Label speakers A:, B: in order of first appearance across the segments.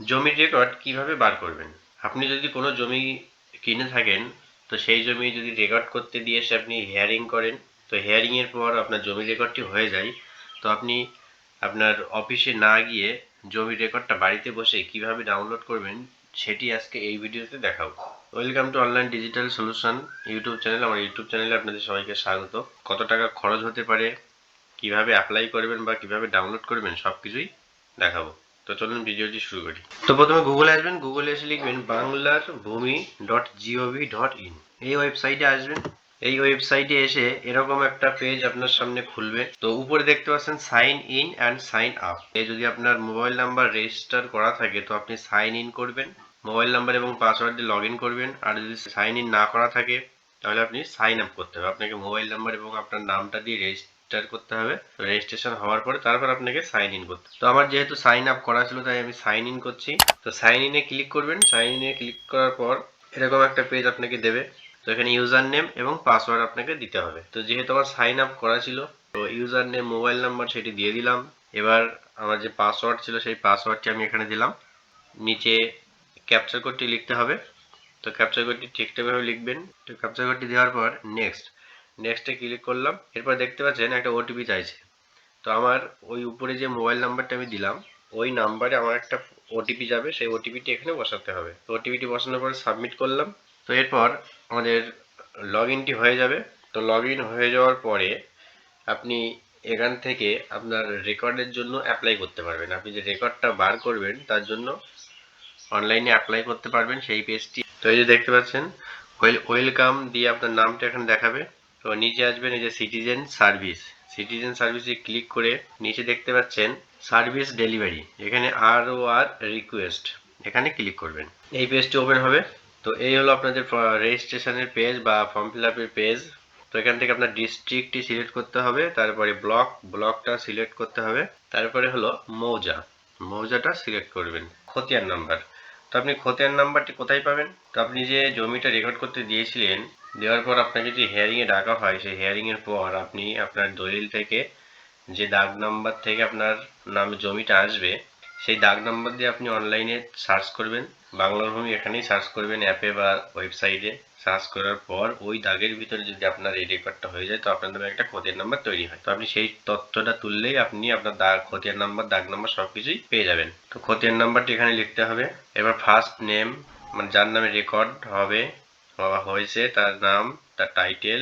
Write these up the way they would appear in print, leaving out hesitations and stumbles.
A: জমির রেকর্ড কিভাবে বার করবেন? আপনি যদি কোনো জমি কিনে থাকেন, তো সেই জমি যদি রেকর্ড করতে দিয়ে এসে আপনি হিয়ারিং করেন, তো হিয়ারিং এর পর আপনার জমির রেকর্ডটি হয়ে যায়, তো আপনি আপনার অফিসে না গিয়ে জমির রেকর্ডটা বাড়িতে বসে কিভাবে ডাউনলোড করবেন সেটি আজকে এই ভিডিওতে দেখাবো। Welcome to online digital solution YouTube channel. আমার ইউটিউব চ্যানেলে আপনাদের সবাইকে স্বাগত। কত টাকা খরচ হতে পারে, কিভাবে অ্যাপ্লাই করবেন বা কিভাবে ডাউনলোড করবেন সবকিছুই দেখাবো। তো চলুন ভিডিওটি শুরু করি। তো প্রথমে গুগলে আসবেন, গুগলে এসে লিখবেন banglarbhumi.gov.in। এই ওয়েবসাইটে আসবেন। এই ওয়েবসাইটে এসে এরকম একটা পেজ আপনার সামনে খুলবে। তো উপরে দেখতে পাচ্ছেন sign in and sign up. যদি আপনার মোবাইল নাম্বার রেজিস্টার করা থাকে তো আপনি সাইন ইন করবেন, মোবাইল নাম্বার এবং পাসওয়ার্ড দিয়ে লগ ইন করবেন। আর যদি সাইন ইন না করা থাকে তাহলে আপনি সাইন আপ করতে হবে। আপনাকে মোবাইল নাম্বার এবং আপনার নামটা দিয়ে রেজিস্টার করতে হবে। রেজিস্ট্রেশন হওয়ার পরে তারপর আপনাকে সাইন ইন করতে হবে। তো আমার যেহেতু সাইন আপ করা ছিল তাই আমি সাইন ইন করছি। তো সাইন ইনে ক্লিক করবেন। সাইন ইনে ক্লিক করার পর এরকম একটা পেজ আপনাকে দেবে। তো এখানে ইউজার নেম এবং পাসওয়ার্ড আপনাকে দিতে হবে। তো যেহেতু আমার সাইন আপ করা ছিল তো ইউজার নেম, মোবাইল নাম্বার সেটি দিয়ে দিলাম। এবার আমার যে পাসওয়ার্ড ছিল সেই পাসওয়ার্ডটি আমি এখানে দিলাম। নিচে ক্যাপচার কোডটি লিখতে হবে। তো ক্যাপচার কোডটি ঠিকঠাকভাবে লিখবেন। তো ক্যাপচার কোডটি দেওয়ার পর নেক্সটে ক্লিক করলাম। এরপর দেখতে পাচ্ছেন একটা ওটিপি চাইছে। তো আমার ওই উপরে যে মোবাইল নাম্বারটা আমি দিলাম ওই নাম্বারে আমার একটা ওটিপি যাবে, সেই ওটিপিটি এখানে বসাতে হবে। তো ওটিপিটি বসানোর পরে সাবমিট করলাম। তো এরপর আমাদের লগ ইনটি হয়ে যাবে। তো লগ ইন হয়ে যাওয়ার পরে আপনি এখান থেকে আপনার রেকর্ডের জন্য অ্যাপ্লাই করতে পারবেন। আপনি যে রেকর্ডটা বার করবেন তার জন্য অনলাইনে অ্যাপ্লাই করতে পারবেন সেই পেজটি। তো এই যে দেখতে পাচ্ছেন ওয়েলকাম দিয়ে আপনার নামটা এখানে দেখাবে। তো নিচে আসবেন, এই যে সিটিজেন সার্ভিসে ক্লিক করে নিচে দেখতে পাচ্ছেন সার্ভিস ডেলিভারি, এখানে আর রিকোয়েস্ট, এখানে ক্লিক করবেন। এই পেজটি ওপেন হবে। তো এই হলো আপনাদের রেজিস্ট্রেশনের পেজ বা ফর্ম ফিল আপের পেজ। তো এখান থেকে আপনার ডিস্ট্রিক্টটি সিলেক্ট করতে হবে, তারপরে ব্লকটা সিলেক্ট করতে হবে, তারপরে হলো মৌজাটা সিলেক্ট করবেন। খতিয়ান নাম্বার, তো আপনি খতিয়ান নাম্বারটি কোথায় পাবেন? তো আপনি যে জমিটা রেকর্ড করতে দিয়েছিলেন, দেওয়ার পর আপনাকে যদি হিয়ারিংয়ে ডাকা হয়, সেই হিয়ারিংয়ের পর আপনি আপনার দলিল থেকে যে দাগ নাম্বার থেকে আপনার নামে জমিটা আসবে সেই দাগ নাম্বার দিয়ে আপনি অনলাইনে সার্চ করবেন। বাংলার ভূমি এখানেই সার্চ করবেন, অ্যাপে বা ওয়েবসাইটে সার্চ করার পর ওই দাগের ভিতরে যদি আপনার এই রেকর্ডটা হয়ে যায় তো আপনার নামে একটা খতিয়ান নাম্বার তৈরি হয়। তো আপনি সেই তথ্যটা তুললেই আপনি আপনার খতিয়ান নাম্বার, দাগ নাম্বার সবকিছুই পেয়ে যাবেন। তো খতিয়ান নাম্বারটি এখানে লিখতে হবে। এবার ফার্স্ট নেম, মানে যার নামে রেকর্ড হবে বা হয়েছে তার নাম, তার টাইটেল,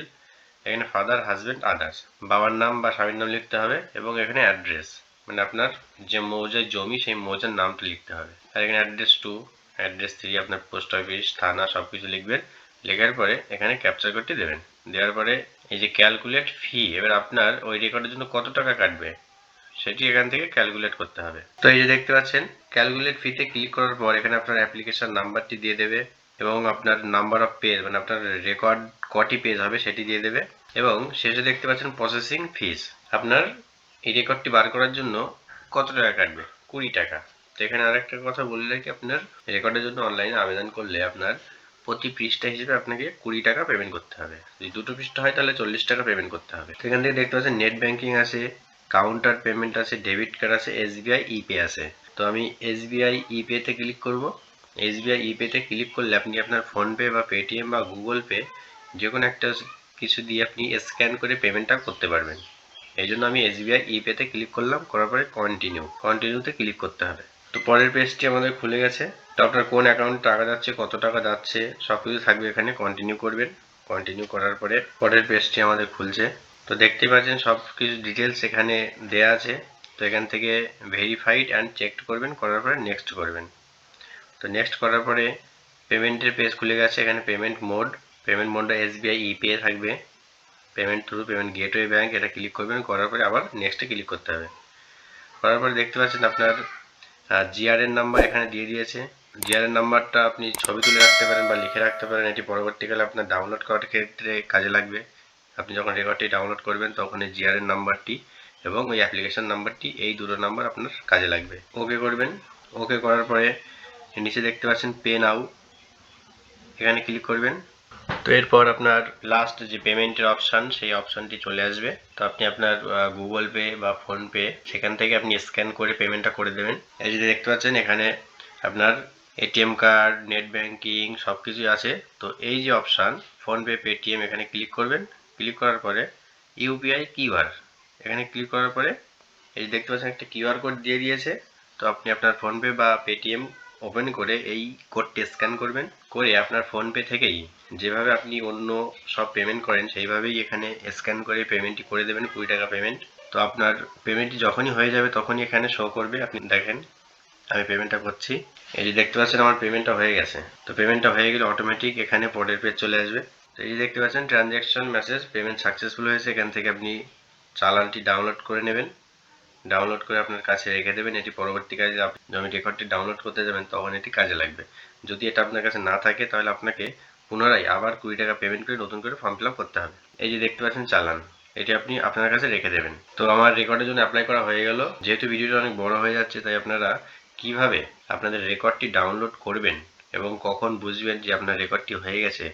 A: এখানে ফাদার, হাজবেন্ড, আদার্স, বাবার নাম বা স্বামীর নাম লিখতে হবে এবং এখানে অ্যাড্রেস, মানে আপনার যে মৌজার জমি সেই মৌজার নামটা লিখতে হবে। আর এখানে অ্যাড্রেস 2, অ্যাড্রেস 3 আপনার পোস্ট অফিস, থানা সবকিছু লিখবেন। লেখার পরে এখানে ক্যাপচার কোডটি দেবেন। দেওয়ার পরে এই যে ক্যালকুলেট ফি, এবার আপনার ওই রেকর্ডের জন্য কত টাকা কাটবে সেটি এখান থেকে ক্যালকুলেট করতে হবে। তো এই যে দেখতে পাচ্ছেন ক্যালকুলেট ফিতে ক্লিক করার পর এখানে আপনার অ্যাপ্লিকেশন নাম্বারটি দিয়ে দেবে এবং আপনার নাম্বার অফ পেজ, মানে আপনার রেকর্ড কটি পেজ হবে সেটি দিয়ে দেবে। এবং শেষে দেখতে পাচ্ছেন প্রসেসিং ফিস, আপনার এই রেকর্ডটি বার করার জন্য কত টাকা কাটবে, 20 টাকা। তো এখানে আরেকটা কথা বলে রাখি, আপনার রেকর্ডের জন্য অনলাইনে আবেদন করলে আপনার প্রতি পৃষ্ঠা হিসেবে আপনাকে 20 টাকা পেমেন্ট করতে হবে। যদি দুটো পৃষ্ঠা হয় তাহলে 40 টাকা পেমেন্ট করতে হবে। এখান থেকে দেখতে পাচ্ছেন নেট ব্যাংকিং আছে, কাউন্টার পেমেন্ট আছে, ডেবিট কার্ড আছে, এসবিআই ইপে আছে। তো আমি এসবিআই ইপেতে ক্লিক করব। এসবিআই ইপেতে ক্লিক করলে আপনি আপনার ফোনপে বা পেটিএম বা গুগল পে যে কোনো একটা কিছু দিয়ে আপনি স্ক্যান করে পেমেন্টটা করতে পারবেন। এই জন্য আমি এসবিআই ইপেতে ক্লিক করলাম, করার পরে কন্টিনিউতে ক্লিক করতে হবে। তো পরের পেজটি আমাদের খুলে গেছে। তো আপনার কোন অ্যাকাউন্টে টাকা যাচ্ছে, কত টাকা যাচ্ছে সব কিছু থাকবে এখানে। কন্টিনিউ করবেন। কন্টিনিউ করার পরে পরের পেজটি আমাদের খুলছে। তো দেখতে পাচ্ছেন সব কিছু ডিটেলস এখানে দেয়া আছে। তো এখান থেকে ভেরিফাইড অ্যান্ড চেকড করবেন, করার পরে নেক্সট করবেন। তো নেক্সট করার পরে পেমেন্টের পেজ খুলে গেছে। এখানে পেমেন্ট মোডটা এসবিআই ইপে থাকবে, payment through payment gateway bank, এটা ক্লিক করবেন, করার পরে আবার নেক্সটে ক্লিক করতে হবে। করার পরে দেখতে পাচ্ছেন আপনার জিআরএন নাম্বার এখানে দিয়ে দিয়েছে। জিআরএন নাম্বারটা আপনি ছবি তুলে রাখতে পারেন বা লিখে রাখতে পারেন, এটি পরবর্তীকালে আপনার ডাউনলোড করার ক্ষেত্রে কাজে লাগবে। আপনি যখন রেকর্ডটি ডাউনলোড করবেন তখন এই জিআরএন নাম্বারটি এবং ওই অ্যাপ্লিকেশন নাম্বারটি, এই দুটো নাম্বার আপনার কাজে লাগবে। ওকে করবেন। ওকে করার পরে নিচে দেখতে পাচ্ছেন পে নাও, এখানে ক্লিক করবেন। তো এরপর আপনার লাস্ট যে পেমেন্টের অপশান সেই অপশানটি চলে আসবে। তো আপনি আপনার গুগল পে বা ফোনপে সেখান থেকে আপনি স্ক্যান করে পেমেন্টটা করে দেবেন। এই যে দেখতে পাচ্ছেন এখানে আপনার এটিএম কার্ড, নেট ব্যাংকিং সব কিছুই আছে। তো এই যে অপশান ফোনপে, পেটিএম, এখানে ক্লিক করবেন। ক্লিক করার পরে ইউপিআই কিউআর এখানে ক্লিক করার পরে এই যে দেখতে পাচ্ছেন একটা কিউআর কোড দিয়ে দিয়েছে। তো আপনি আপনার ফোনপে বা পেটিএম ওপেন করে এই কোডটি স্ক্যান করবেন, করে আপনার ফোনপে থেকেই যেভাবে আপনি অন্য সব পেমেন্ট করেন সেইভাবেই এখানে স্ক্যান করে পেমেন্টটি করে দেবেন, 20 টাকা পেমেন্ট। তো আপনার পেমেন্টটি যখনই হয়ে যাবে তখনই এখানে শো করবে। আপনি দেখেন আমি পেমেন্টটা করছি, এই যে দেখতে পাচ্ছেন আমার পেমেন্টটা হয়ে গেছে। তো পেমেন্টটা হয়ে গেলে অটোমেটিক এখানে পরের পেজ চলে আসবে। তো এই যে দেখতে পাচ্ছেন ট্রানজ্যাকশন মেসেজ, পেমেন্ট সাকসেসফুল হয়েছে। এখান থেকে আপনি চালানটি ডাউনলোড করে নেবেন, ডাউনলোড করে আপনার কাছে রেখে দেবেন। এটি পরবর্তী কাজে আপনি যখন রেকর্ডটি ডাউনলোড করতে যাবেন তখন এটি কাজে লাগবে। যদি এটা আপনার কাছে না থাকে তাহলে আপনাকে পুনরায় আবার 20 টাকা পেমেন্ট করে নতুন করে ফর্ম ফিল আপ করতে হবে। এই যে দেখতে পাচ্ছেন চালান, এটি আপনি আপনার কাছে রেখে দেবেন। তো আমার রেকর্ডের জন্য অ্যাপ্লাই করা হয়ে গেল। যেহেতু ভিডিওটা অনেক বড় হয়ে যাচ্ছে তাই আপনারা কিভাবে আপনাদের রেকর্ডটি ডাউনলোড করবেন এবং কখন বুঝবেন যে আপনার রেকর্ডটি হয়ে গেছে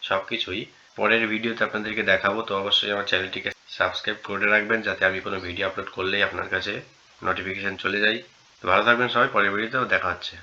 A: সব কিছুই পরের ভিডিওতে আপনাদেরকে দেখাবো। তো অবশ্যই আমার চ্যানেলটিকে সাবস্ক্রাইব করে রাখবেন যাতে আমি কোনো ভিডিও আপলোড করলেই আপনার কাছে নোটিফিকেশান চলে যায়। তো ভালো থাকবেন সবাই, পরের ভিডিওতেও দেখা হচ্ছে।